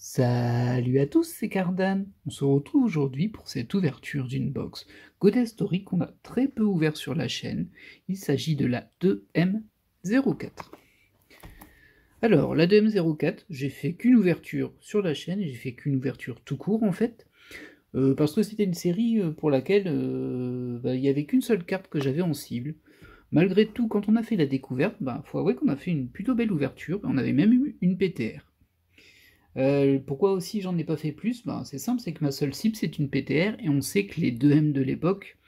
Salut à tous, c'est Cardan. On se retrouve aujourd'hui pour cette ouverture d'une box Godest Story qu'on a très peu ouvert sur la chaîne. Il s'agit de la 2M04. Alors, la 2M04, j'ai fait qu'une ouverture sur la chaîne, j'ai fait qu'une ouverture tout court en fait, parce que c'était une série pour laquelle il n'y avait qu'une seule carte que j'avais en cible. Malgré tout, quand on a fait la découverte, faut avouer qu'on a fait une plutôt belle ouverture, on avait même eu une PTR. Pourquoi aussi j'en ai pas fait plus? C'est simple, c'est que ma seule cible c'est une PTR, et on sait que les 2M de l'époque,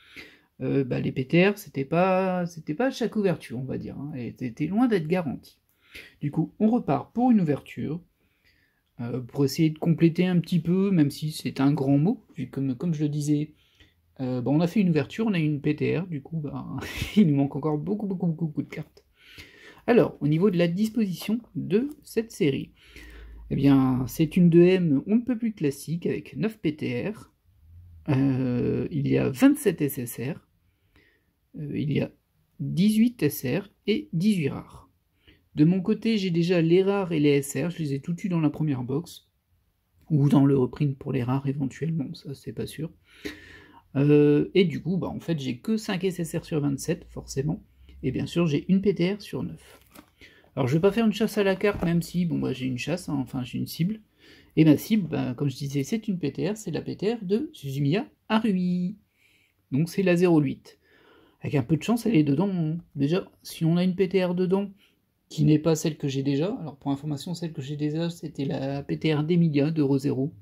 les PTR c'était pas à chaque ouverture, on va dire, hein, et c'était loin d'être garanti. Du coup, on repart pour une ouverture, pour essayer de compléter un petit peu, même si c'est un grand mot, vu comme je le disais, on a fait une ouverture, on a eu une PTR, du coup, il nous manque encore beaucoup de cartes. Alors, au niveau de la disposition de cette série, eh bien, c'est une 2M on ne peut plus classique, avec 9 PTR, il y a 27 SSR, il y a 18 SR et 18 rares. De mon côté, j'ai déjà les rares et les SR, je les ai tout eus dans la première box, ou dans le reprint pour les rares éventuellement, ça c'est pas sûr. Et du coup, en fait, j'ai que 5 SSR sur 27, forcément, et bien sûr, j'ai une PTR sur 9. Alors, je vais pas faire une chasse à la carte, même si, j'ai une chasse, hein, enfin, j'ai une cible. Et ma cible, comme je disais, c'est une PTR, c'est la PTR de Suzumiya Harui. Donc, c'est la 08. Avec un peu de chance, elle est dedans. Hein. Déjà, si on a une PTR dedans, qui n'est pas celle que j'ai déjà, alors pour information, celle que j'ai déjà, c'était la PTR d'Emilia de ReZero,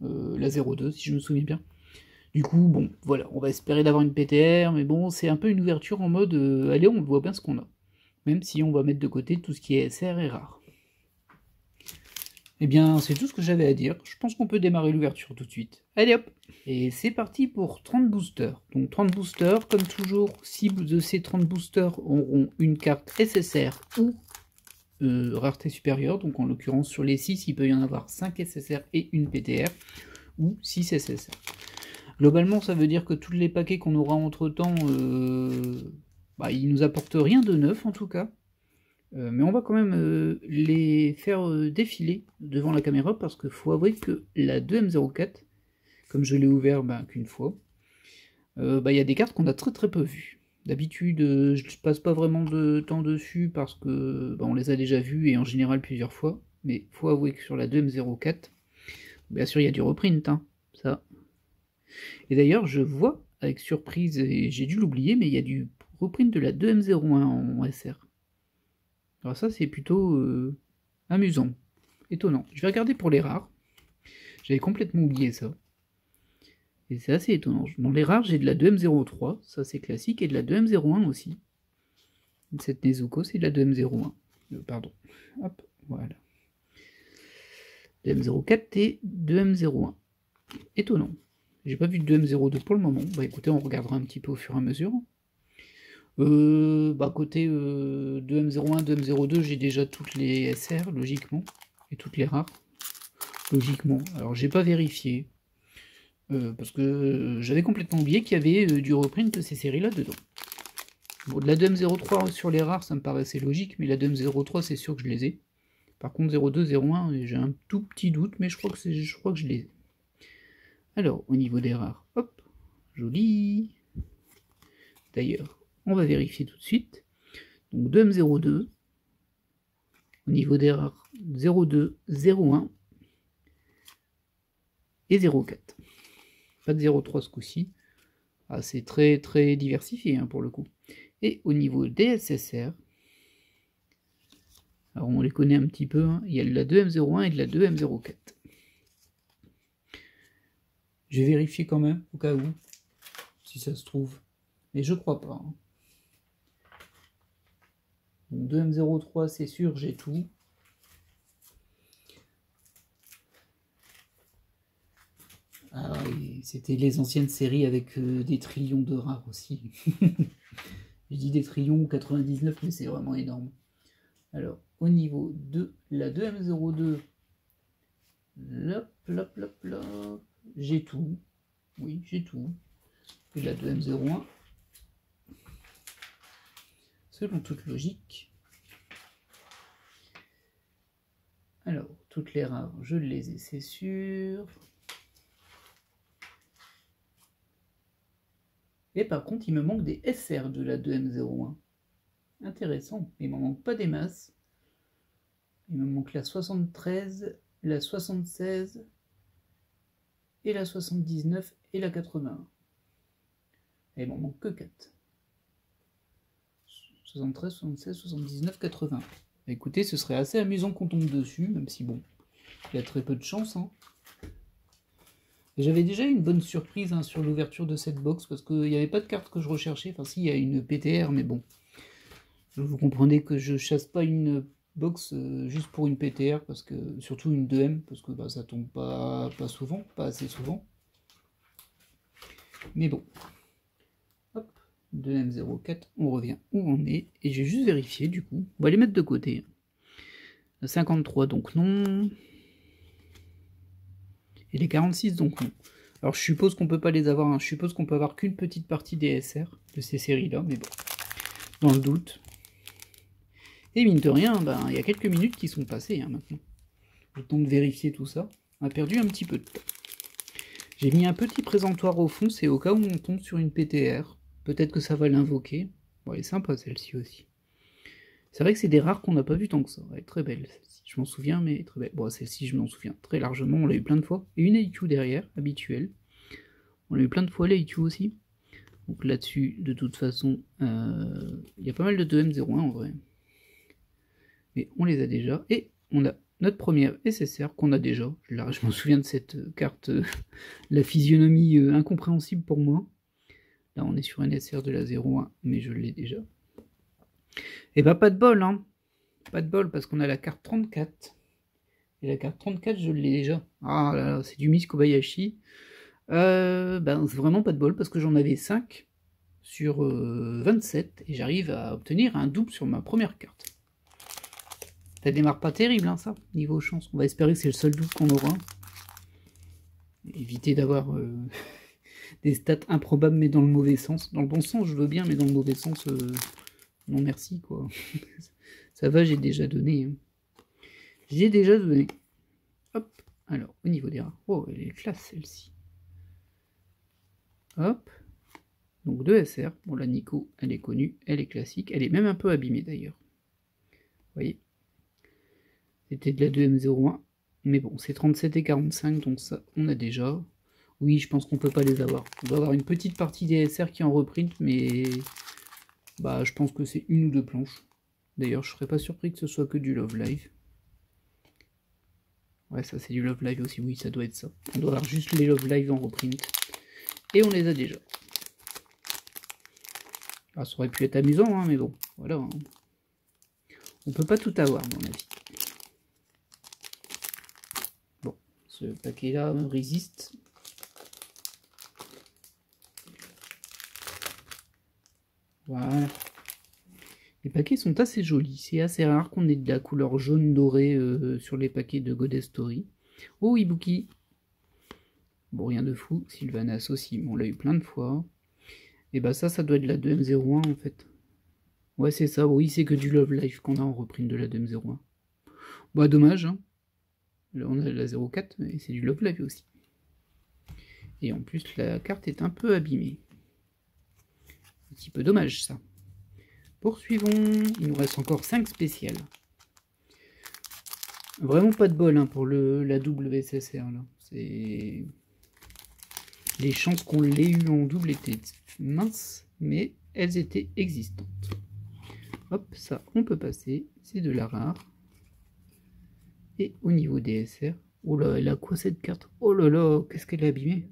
la 02, si je me souviens bien. Du coup, voilà, on va espérer d'avoir une PTR, mais bon, c'est un peu une ouverture en mode, allez, on voit bien ce qu'on a. Même si on va mettre de côté tout ce qui est SR et rare. Eh bien, c'est tout ce que j'avais à dire. Je pense qu'on peut démarrer l'ouverture tout de suite. Allez hop! Et c'est parti pour 30 boosters. Donc 30 boosters, comme toujours, cible de ces 30 boosters auront une carte SSR ou rareté supérieure. Donc en l'occurrence, sur les 6, il peut y en avoir 5 SSR et une PTR, ou 6 SSR. Globalement, ça veut dire que tous les paquets qu'on aura entre-temps, ils nous apportent rien de neuf en tout cas. Mais on va quand même les faire défiler devant la caméra, parce qu'il faut avouer que la 2M04, comme je l'ai ouvert qu'une fois, il y a des cartes qu'on a très peu vues. D'habitude, je passe pas vraiment de temps dessus parce que on les a déjà vues, et en général plusieurs fois, mais faut avouer que sur la 2M04, bien sûr il y a du reprint, hein, ça. Et d'ailleurs, je vois avec surprise, et j'ai dû l'oublier, mais il y a du reprint de la 2M01 en SR. Alors ça, c'est plutôt amusant, étonnant. Je vais regarder pour les rares. J'avais complètement oublié ça. Et c'est assez étonnant. Dans les rares, j'ai de la 2M03, ça c'est classique, et de la 2M01 aussi. Cette Nezuko, c'est de la 2M01. Pardon. Hop, voilà. 2M04 et 2M01. Étonnant. J'ai pas vu de 2M02 pour le moment. Écoutez, on regardera un petit peu au fur et à mesure. Côté 2M01, 2M02, j'ai déjà toutes les SR, logiquement, et toutes les rares, logiquement. Alors, j'ai pas vérifié, parce que j'avais complètement oublié qu'il y avait du reprint de ces séries-là dedans. Bon, de la 2M03 sur les rares, ça me paraissait logique, mais la 2M03, c'est sûr que je les ai. Par contre, 02, 01, j'ai un tout petit doute, mais je crois que je les ai. Alors, au niveau des rares, hop, joli. D'ailleurs, on va vérifier tout de suite. Donc 2M02, au niveau des rares, 02, 01 et 04. Pas de 03 ce coup-ci. Ah, c'est très diversifié hein, pour le coup. Et au niveau des SSR, alors on les connaît un petit peu, hein, il y a de la 2M01 et de la 2M04. Je vais vérifier quand même, au cas où, si ça se trouve. Mais je crois pas. Hein. Donc 2M03, c'est sûr, j'ai tout. Ah, c'était les anciennes séries avec des trillions de rares aussi. Je dis des trillions ou 99, mais c'est vraiment énorme. Alors, au niveau de la 2M02, j'ai tout. Oui, j'ai tout. Et la 2M01, selon toute logique. Alors, toutes les rares, je les ai, c'est sûr. Et par contre, il me manque des SR de la 2M01. Intéressant, il m'en manque pas des masses. Il me manque la 73, la 76, et la 79 et la 81. Et il m'en manque que 4. 73, 76, 79, 80. Écoutez, ce serait assez amusant qu'on tombe dessus, même si bon, il y a très peu de chance. Hein. J'avais déjà eu une bonne surprise hein, sur l'ouverture de cette box, parce qu'il n'y avait pas de carte que je recherchais. Enfin si, il y a une PTR, mais bon. Vous comprenez que je chasse pas une box juste pour une PTR, parce que surtout une 2M, parce que bah, ça tombe pas souvent, pas assez souvent. Mais bon. Hop, 2M04, on revient où on est. Et j'ai juste vérifié du coup. On va les mettre de côté. 53 donc non. Et les 46 donc non. Alors je suppose qu'on peut pas les avoir, hein. Je suppose qu'on peut avoir qu'une petite partie des SR de ces séries-là, mais bon. Dans le doute. Et mine de rien, ben, il y a quelques minutes qui sont passées hein, maintenant. Le temps de vérifier tout ça. On a perdu un petit peu de temps. J'ai mis un petit présentoir au fond, c'est au cas où on tombe sur une PTR. Peut-être que ça va l'invoquer. Bon, elle est sympa celle-ci aussi. C'est vrai que c'est des rares qu'on n'a pas vu tant que ça. Elle est très belle celle-ci. Je m'en souviens, mais très belle. Bon, celle-ci, je m'en souviens très largement. On l'a eu plein de fois. Et une AIQ derrière, habituelle. On l'a eu plein de fois, l'AIQ aussi. Donc là-dessus, de toute façon, il y a pas mal de 2M01 en vrai. Mais on les a déjà. Et on a notre première SSR qu'on a déjà. Là, je m'en souviens de cette carte, la physionomie incompréhensible pour moi. Là, on est sur un SR de la 01, mais je l'ai déjà. Et bah, pas de bol, hein. Pas de bol, parce qu'on a la carte 34. Et la carte 34, je l'ai déjà. Ah là là, c'est du Miss Kobayashi. Ben, c'est vraiment pas de bol, parce que j'en avais 5 sur 27, et j'arrive à obtenir un double sur ma première carte. Ça démarre pas terrible, hein, ça, niveau chance. On va espérer que c'est le seul double qu'on aura. Éviter d'avoir des stats improbables, mais dans le mauvais sens. Dans le bon sens, je veux bien, mais dans le mauvais sens, non merci, quoi. Ça va, j'ai déjà donné. Hein. J'ai déjà donné. Hop, alors, au niveau des rares. Oh, elle est classe, celle-ci. Hop. Donc 2 SR. Bon, la Nico, elle est connue, elle est classique. Elle est même un peu abîmée, d'ailleurs. Vous voyez. C'était de la 2M01. Mais bon, c'est 37 et 45, donc ça, on a déjà. Oui, je pense qu'on peut pas les avoir. On doit avoir une petite partie des SR qui en reprint, mais bah, je pense que c'est une ou deux planches. D'ailleurs, je serais pas surpris que ce soit que du Love Live. Ouais, ça c'est du Love Live aussi, oui, ça doit être ça. On doit avoir juste les Love Live en reprint. Et on les a déjà. Ah, ça aurait pu être amusant, hein, mais bon, voilà. Hein. On peut pas tout avoir, à mon avis. Bon, ce paquet-là résiste. Voilà. Les paquets sont assez jolis. C'est assez rare qu'on ait de la couleur jaune dorée sur les paquets de Goddess Story. Oh, Ibuki. Bon, rien de fou. Sylvanas aussi, on l'a eu plein de fois. Et bah ça doit être de la 2M01 en fait. Ouais, c'est ça. Oui, c'est que du Love Life qu'on a en reprint de la 2M01. Bah, dommage. Hein. Là, on a la 04, mais c'est du Love Life aussi. Et en plus, la carte est un peu abîmée. Un petit peu dommage, ça. Poursuivons. Il nous reste encore 5 spéciales. Vraiment pas de bol hein, pour la double SSR. Là. C'est... Les chances qu'on l'ait eu en double étaient minces, mais elles étaient existantes. Hop, ça, on peut passer. C'est de la rare. Et au niveau des SR... Oh là, elle a quoi cette carte? Oh là là, qu'est-ce qu'elle est abîmée.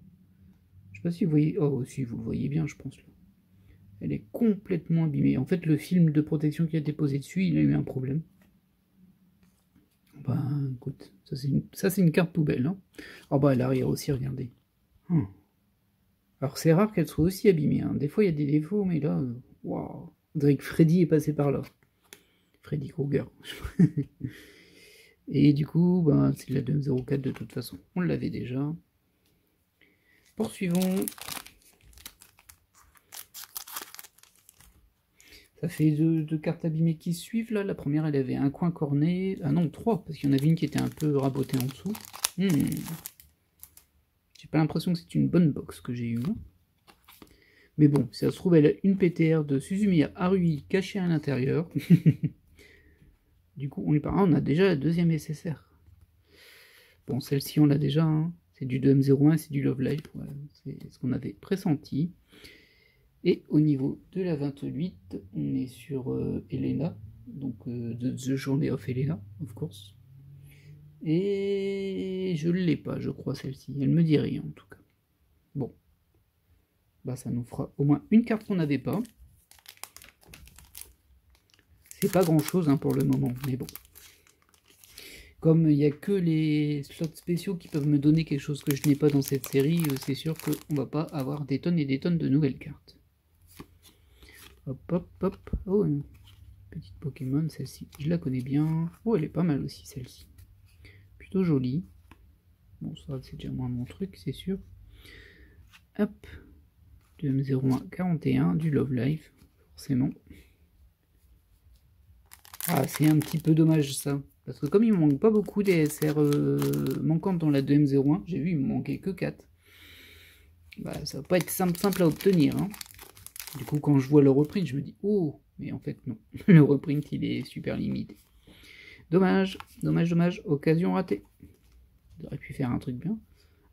Je sais pas si vous voyez... Oh, si, vous le voyez bien, je pense. Là. Elle est complètement abîmée. En fait, le film de protection qui a été posé dessus, il a eu un problème. Bah, écoute, ça c'est une carte poubelle. Hein. Oh bah, à l'arrière aussi, regardez. Alors, c'est rare qu'elle soit aussi abîmée. Hein. Des fois, il y a des défauts, mais là, waouh. On dirait que Freddy est passé par là. Freddy Krueger. Et du coup, bah, c'est la 2M04 de toute façon. On l'avait déjà. Poursuivons. Ça fait deux cartes abîmées qui se suivent, là. La première, elle avait un coin corné. Ah non, 3, parce qu'il y en avait une qui était un peu rabotée en dessous. J'ai pas l'impression que c'est une bonne box que j'ai eue. Mais bon, si ça se trouve, elle a une PTR de Suzumiya Haruhi cachée à l'intérieur. Du coup, on lui parle. Ah, on a déjà la deuxième SSR. Bon, celle-ci, on l'a déjà. Hein. C'est du 2M01, c'est du Love Life. Ouais, c'est ce qu'on avait pressenti. Et au niveau de la 28, on est sur Elena. Donc, The Journey of Elena, of course. Et je ne l'ai pas, je crois, celle-ci. Elle me dit rien, en tout cas. Bon. Bah, ça nous fera au moins une carte qu'on n'avait pas. C'est pas grand-chose hein, pour le moment, mais bon. Comme il n'y a que les slots spéciaux qui peuvent me donner quelque chose que je n'ai pas dans cette série, c'est sûr qu'on va pas avoir des tonnes et des tonnes de nouvelles cartes. Hop, hop, hop. Oh, une petite Pokémon, celle-ci, je la connais bien. Oh, elle est pas mal aussi, celle-ci. Plutôt jolie. Bon, ça, c'est déjà moins mon truc, c'est sûr. Hop. 2M01 41, du Love Life, forcément. Ah, c'est un petit peu dommage, ça. Parce que comme il me manque pas beaucoup des SR manquantes dans la 2M01, j'ai vu, il me manquait que 4. Bah, ça va pas être simple à obtenir, hein. Du coup, quand je vois le reprint, je me dis, oh, mais en fait, non. Le reprint, il est super limité. Dommage, dommage, occasion ratée. J'aurais pu faire un truc bien.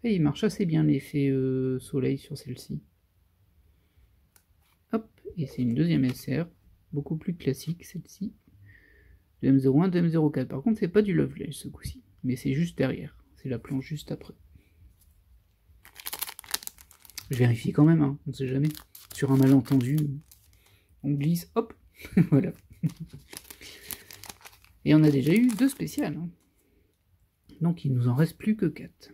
Et il marche assez bien l'effet soleil sur celle-ci. Hop, et c'est une deuxième SR, beaucoup plus classique, celle-ci. 2M01, 2M04. Par contre, c'est pas du Love Life ce coup-ci, mais c'est juste derrière. C'est la planche juste après. Je vérifie quand même, hein, on ne sait jamais. Sur un malentendu, on glisse, hop, voilà. Et on a déjà eu 2 spéciales. Hein. Donc il nous en reste plus que 4.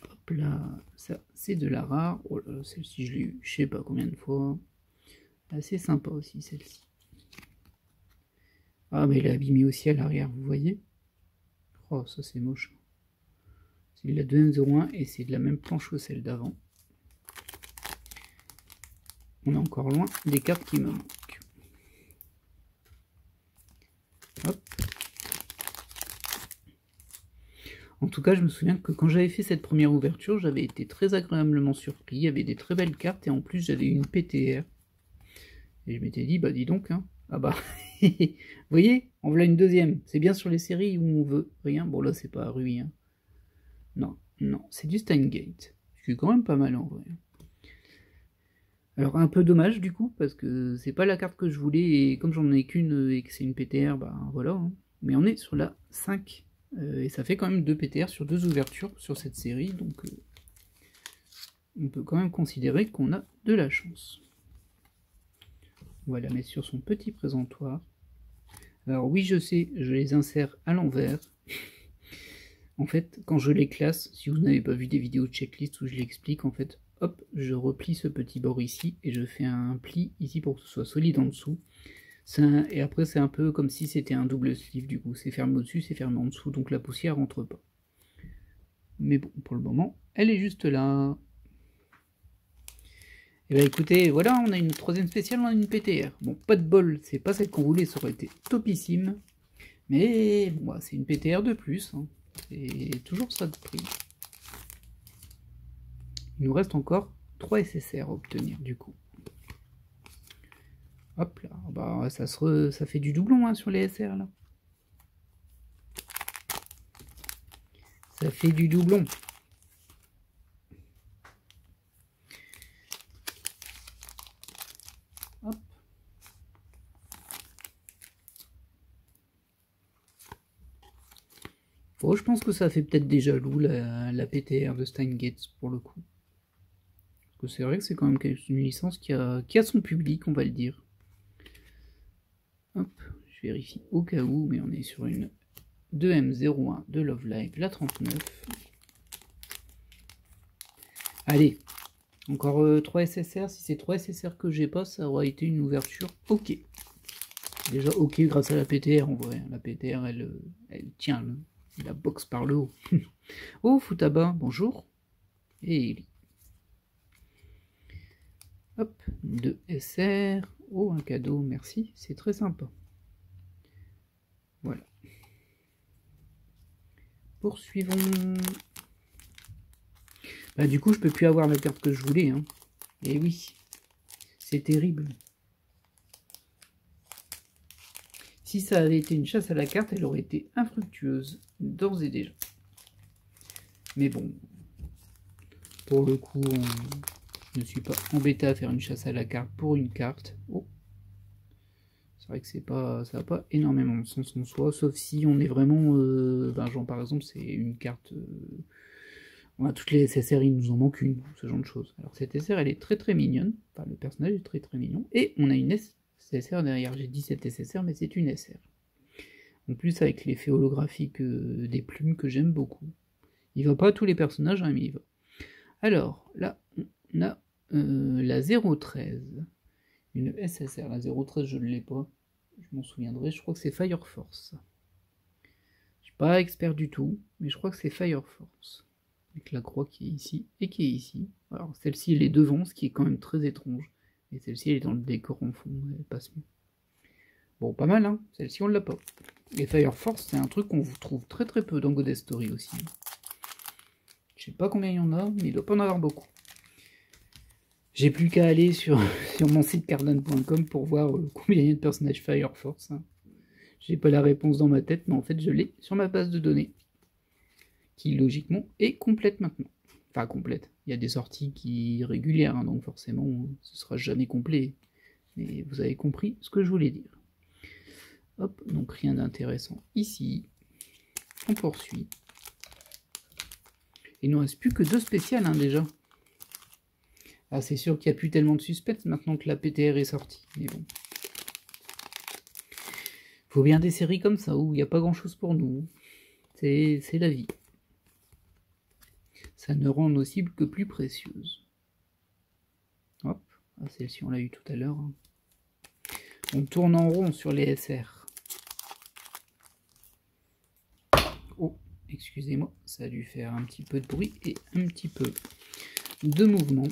Hop là, ça c'est de la rare. Oh là, celle-ci je l'ai eu je sais pas combien de fois. Assez sympa aussi celle-ci. Ah mais elle est abîmée aussi à l'arrière, vous voyez. Oh ça c'est moche. C'est de la 2M01 et c'est de la même planche que celle d'avant. On est encore loin des cartes qui me manquent. Hop. En tout cas, je me souviens que quand j'avais fait cette première ouverture, j'avais été très agréablement surpris. Il y avait des très belles cartes et en plus j'avais une PTR. Et je m'étais dit, bah dis donc, hein. Ah bah, vous voyez, en voilà une deuxième. C'est bien sur les séries où on veut rien. Bon là, c'est pas Haruhi, hein. Non, non, c'est du Steingate. Ce qui est quand même pas mal en vrai. Alors un peu dommage du coup, parce que c'est pas la carte que je voulais, et comme j'en ai qu'une et que c'est une PTR, bah voilà. Hein. Mais on est sur la 5, et ça fait quand même 2 PTR sur 2 ouvertures sur cette série, donc on peut quand même considérer qu'on a de la chance. On va la mettre sur son petit présentoir. Alors oui, je sais, je les insère à l'envers. En fait, quand je les classe, si vous n'avez pas vu des vidéos de checklist où je l'explique, en fait, hop, je replie ce petit bord ici et je fais un pli ici pour que ce soit solide en dessous. Et après, c'est un peu comme si c'était un double sleeve, du coup, c'est fermé au-dessus, c'est fermé en dessous, donc la poussière rentre pas. Mais bon, pour le moment, elle est juste là. Et bah écoutez, voilà, on a une troisième spéciale, on a une PTR. Bon, pas de bol, c'est pas celle qu'on voulait, ça aurait été topissime. Mais bon, c'est une PTR de plus, hein. C'est toujours ça de prix. Il nous reste encore 3 SSR à obtenir du coup. Hop là, bah, ça fait du doublon hein, sur les SR là. Ça fait du doublon. Hop. Bon, je pense que ça fait peut-être déjà jaloux la PTR de Steingate pour le coup. Parce que c'est vrai que c'est quand même une licence qui a son public, on va le dire. Hop, je vérifie au cas où, mais on est sur une 2M01 de Love Live, la 39. Allez, encore 3 SSR. Si c'est 3 SSR que j'ai pas, ça aura été une ouverture ok. Déjà ok grâce à la PTR en vrai. La PTR, elle tient la box par le haut. Oh, Futaba, bonjour. Et Hop, 2 SR. Oh, un cadeau, merci, c'est très sympa. Voilà. Poursuivons. Bah, du coup, je peux plus avoir la carte que je voulais. Hein. Et oui, c'est terrible. Si ça avait été une chasse à la carte, elle aurait été infructueuse, d'ores et déjà. Mais bon, pour le coup, je ne suis pas embêté à faire une chasse à la carte pour une carte. Oh. C'est vrai que ça n'a pas énormément de sens en soi, sauf si on est vraiment... genre par exemple, c'est une carte... on a toutes les SSR, il nous en manque une, ce genre de choses. Alors cette SSR, elle est très très mignonne, enfin le personnage est très très mignon, et on a une SSR derrière, j'ai dit cette SSR, mais c'est une SR. En plus avec l'effet holographique des plumes que j'aime beaucoup. Il va pas à tous les personnages, hein, mais il va. Alors, là, on a la 013. Une SSR, la 013, je ne l'ai pas. Je m'en souviendrai, je crois que c'est Fire Force. Je suis pas expert du tout, mais je crois que c'est Fire Force. Avec la croix qui est ici et qui est ici. Alors, celle-ci, elle est devant, ce qui est quand même très étrange. Et celle-ci, elle est dans le décor en fond, elle passe mieux. Bon, pas mal, hein. Celle-ci, on l'a pas. Et Fire Force, c'est un truc qu'on vous trouve très très peu dans Goddess Story aussi. Je sais pas combien il y en a, mais il doit pas en avoir beaucoup. J'ai plus qu'à aller sur mon site cardan.com pour voir combien il y a de personnages Fire Force. Hein. J'ai pas la réponse dans ma tête, mais en fait je l'ai sur ma base de données. Qui logiquement est complète maintenant. Enfin complète. Il y a des sorties qui régulières, hein, donc forcément ce sera jamais complet. Mais vous avez compris ce que je voulais dire. Hop, donc rien d'intéressant ici. On poursuit. Il ne nous reste plus que 2 spéciales hein, déjà. Ah, c'est sûr qu'il n'y a plus tellement de suspense maintenant que la PTR est sortie. Mais bon. Faut bien des séries comme ça où il n'y a pas grand chose pour nous. C'est la vie. Ça ne rend nos cibles que plus précieuses. Hop, ah, celle-ci on l'a eu tout à l'heure. Hein. On tourne en rond sur les SR. Oh, excusez-moi, ça a dû faire un petit peu de bruit et un petit peu de mouvement.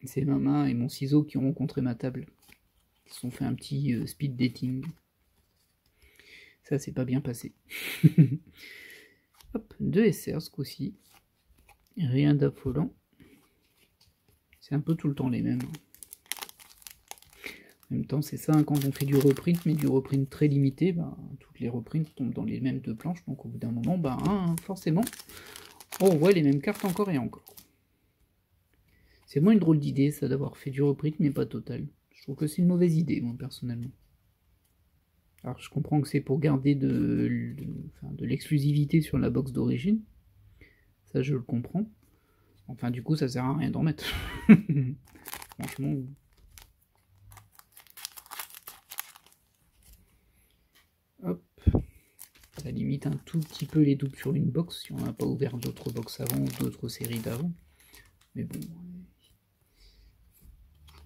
C'est ma main et mon ciseau qui ont rencontré ma table. Ils se sont fait un petit speed dating. Ça, c'est pas bien passé. Hop, 2 SR ce coup-ci. Rien d'affolant. C'est un peu tout le temps les mêmes. En même temps, c'est ça, hein, quand on fait du reprint, mais du reprint très limité, ben, toutes les reprints tombent dans les mêmes 2 planches, donc au bout d'un moment, ben, forcément, on voit les mêmes cartes encore et encore. C'est moins une drôle d'idée, ça, d'avoir fait du reprint, mais pas total. Je trouve que c'est une mauvaise idée, moi, personnellement. Alors, je comprends que c'est pour garder de l'exclusivité sur la box d'origine. Ça, je le comprends. Enfin, du coup, ça sert à rien d'en mettre. Franchement... Hop, ça limite un tout petit peu les doubles sur une box si on n'a pas ouvert d'autres box avant ou d'autres séries d'avant. Mais bon,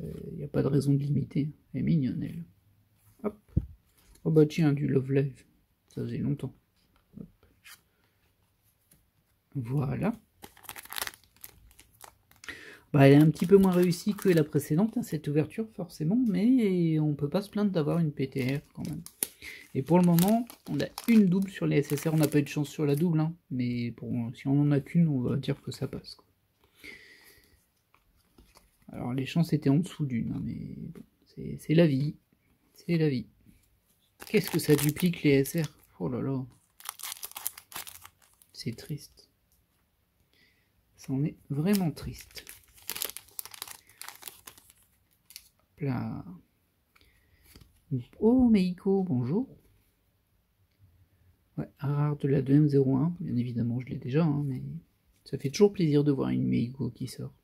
il n'y a pas de raison de limiter. Elle est mignonne, elle. Hop. Oh bah tiens, du Love Live. Ça faisait longtemps. Hop. Voilà. Bah, elle est un petit peu moins réussie que la précédente, hein, cette ouverture, forcément, mais on peut pas se plaindre d'avoir une PTR quand même. Et pour le moment, on a une double sur les SSR, on n'a pas eu de chance sur la double, hein, mais bon, si on en a qu'une, on va dire que ça passe. Quoi. Alors les chances étaient en dessous d'une, hein, mais bon, c'est la vie, c'est la vie. Qu'est-ce que ça duplique les SR? Oh là là, c'est triste. Ça en est vraiment triste. Hop là. Oh Meiko, bonjour. Ouais, rare de la 2M01, bien évidemment je l'ai déjà, hein, mais ça fait toujours plaisir de voir une Meiko qui sort.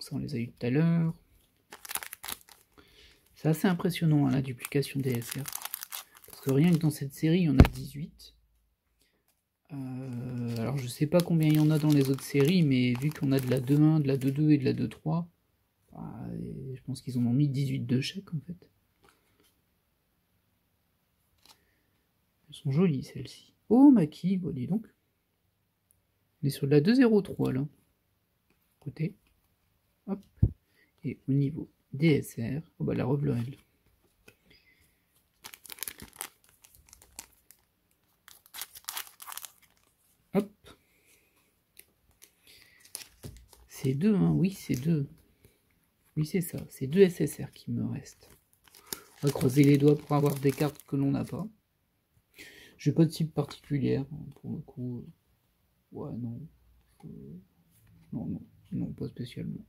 Ça on les a eu tout à l'heure. C'est assez impressionnant hein, la duplication des SR. Parce que rien que dans cette série, il y en a 18. Alors je sais pas combien il y en a dans les autres séries, mais vu qu'on a de la 2.1, de la 2.2 et de la 2.3, bah, je pense qu'ils en ont mis 18 de chèque en fait. Elles sont jolies celles-ci. Oh Maki, bon, dis donc. On est sur de la 2.03 là. Côté. Hop. Et au niveau DSR, oh bah la revoilà elle. Hop. C'est deux, hein, oui, c'est deux. Oui, c'est ça, c'est deux SSR qui me restent. On va croiser les doigts pour avoir des cartes que l'on n'a pas. J'ai pas de cible particulière, pour le coup. Ouais, non. Non, pas spécialement.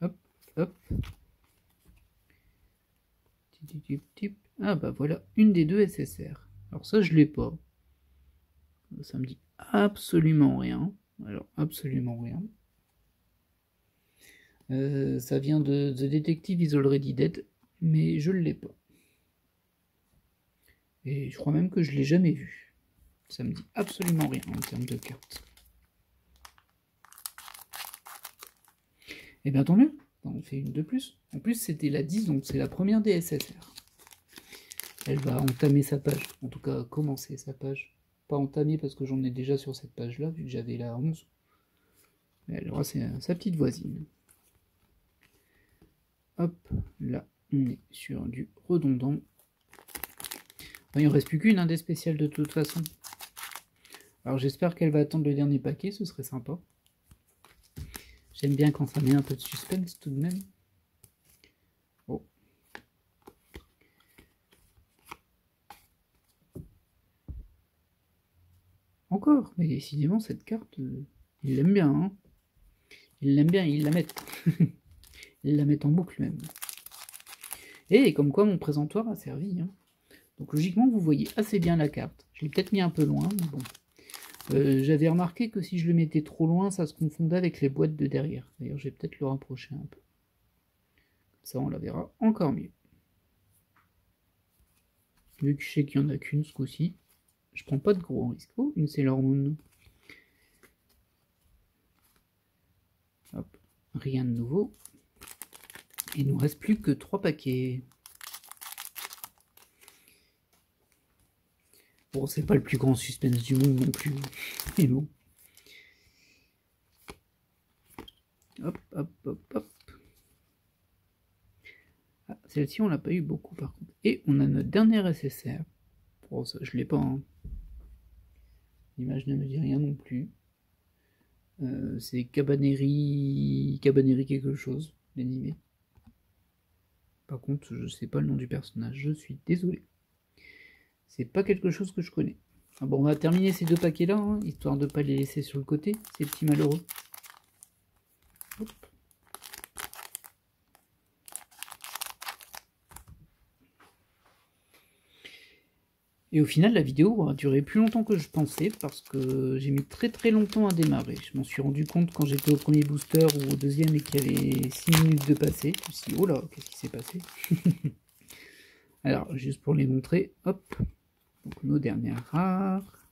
Hop, hop. Ah bah voilà, une des deux SSR. Alors ça, je l'ai pas. Ça me dit absolument rien. Alors, absolument rien. Ça vient de The Detective is Already Dead, mais je ne l'ai pas. Et je crois même que je ne l'ai jamais vu. Ça me dit absolument rien en termes de cartes. Et bien tant mieux, on fait une de plus. En plus c'était la 10, donc c'est la première des SSR. Elle va entamer sa page, en tout cas commencer sa page. Pas entamer parce que j'en ai déjà sur cette page-là, vu que j'avais la 11. Mais elle aura sa petite voisine. Hop, là on est sur du redondant. Il ne reste plus qu'une des spéciales de toute façon. Alors j'espère qu'elle va attendre le dernier paquet, ce serait sympa. J'aime bien quand ça met un peu de suspense tout de même. Oh. Encore, mais décidément cette carte, il l'aime bien. Hein. Il l'aime bien, il la met. Il la met en boucle même. Et comme quoi mon présentoir a servi. Hein. Donc logiquement vous voyez assez bien la carte. Je l'ai peut-être mis un peu loin, mais bon. J'avais remarqué que si je le mettais trop loin, ça se confondait avec les boîtes de derrière. D'ailleurs, je vais peut-être le rapprocher un peu. Comme ça, on la verra encore mieux. Vu que je sais qu'il n'y en a qu'une ce coup-ci, je prends pas de gros risque. Oh, une Sailor Moon. Hop, rien de nouveau. Il nous reste plus que 3 paquets. Bon, c'est pas le plus grand suspense du monde non plus. Mais bon. Hop, hop, hop, hop. Ah, celle-ci, on l'a pas eu beaucoup par contre. Et on a notre dernière SSR. Bon, ça, je l'ai pas. Hein. L'image ne me dit rien non plus. C'est Cabaneri quelque chose, l'animé. Par contre, je sais pas le nom du personnage, je suis désolé. C'est pas quelque chose que je connais. Ah bon, on va terminer ces deux paquets-là, hein, histoire de ne pas les laisser sur le côté, ces petits malheureux. Hop. Et au final, la vidéo a duré plus longtemps que je pensais, parce que j'ai mis très longtemps à démarrer. Je m'en suis rendu compte quand j'étais au premier booster ou au deuxième et qu'il y avait 6 minutes de passer. Je me suis dit, oh là, qu'est-ce qui s'est passé? Alors, juste pour les montrer, hop. Donc nos dernières rares.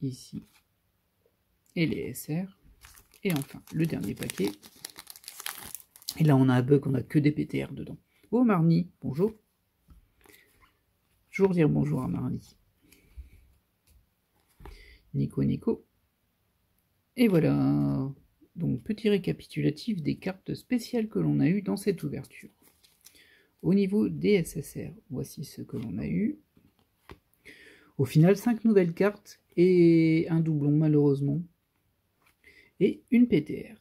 Ici. Et les SR. Et enfin, le dernier paquet. Et là, on a un bug, on n'a que des PTR dedans. Oh, Marnie, bonjour. Toujours dire bonjour à Marnie. Nico. Et voilà. Donc, petit récapitulatif des cartes spéciales que l'on a eues dans cette ouverture. Au niveau des SSR, voici ce que l'on a eu. Au final, 5 nouvelles cartes et un doublon, malheureusement. Et une PTR.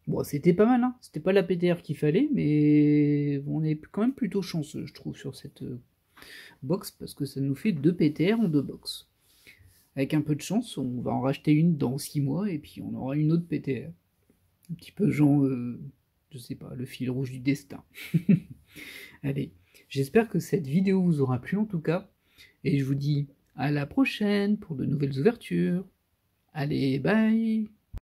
Bon, c'était pas mal, hein. C'était pas la PTR qu'il fallait, mais on est quand même plutôt chanceux, je trouve, sur cette box, parce que ça nous fait 2 PTR en 2 box. Avec un peu de chance, on va en racheter une dans 6 mois, et puis on aura une autre PTR. Un petit peu genre, je sais pas, le fil rouge du destin. Allez, j'espère que cette vidéo vous aura plu en tout cas, et je vous dis à la prochaine pour de nouvelles ouvertures. Allez, bye!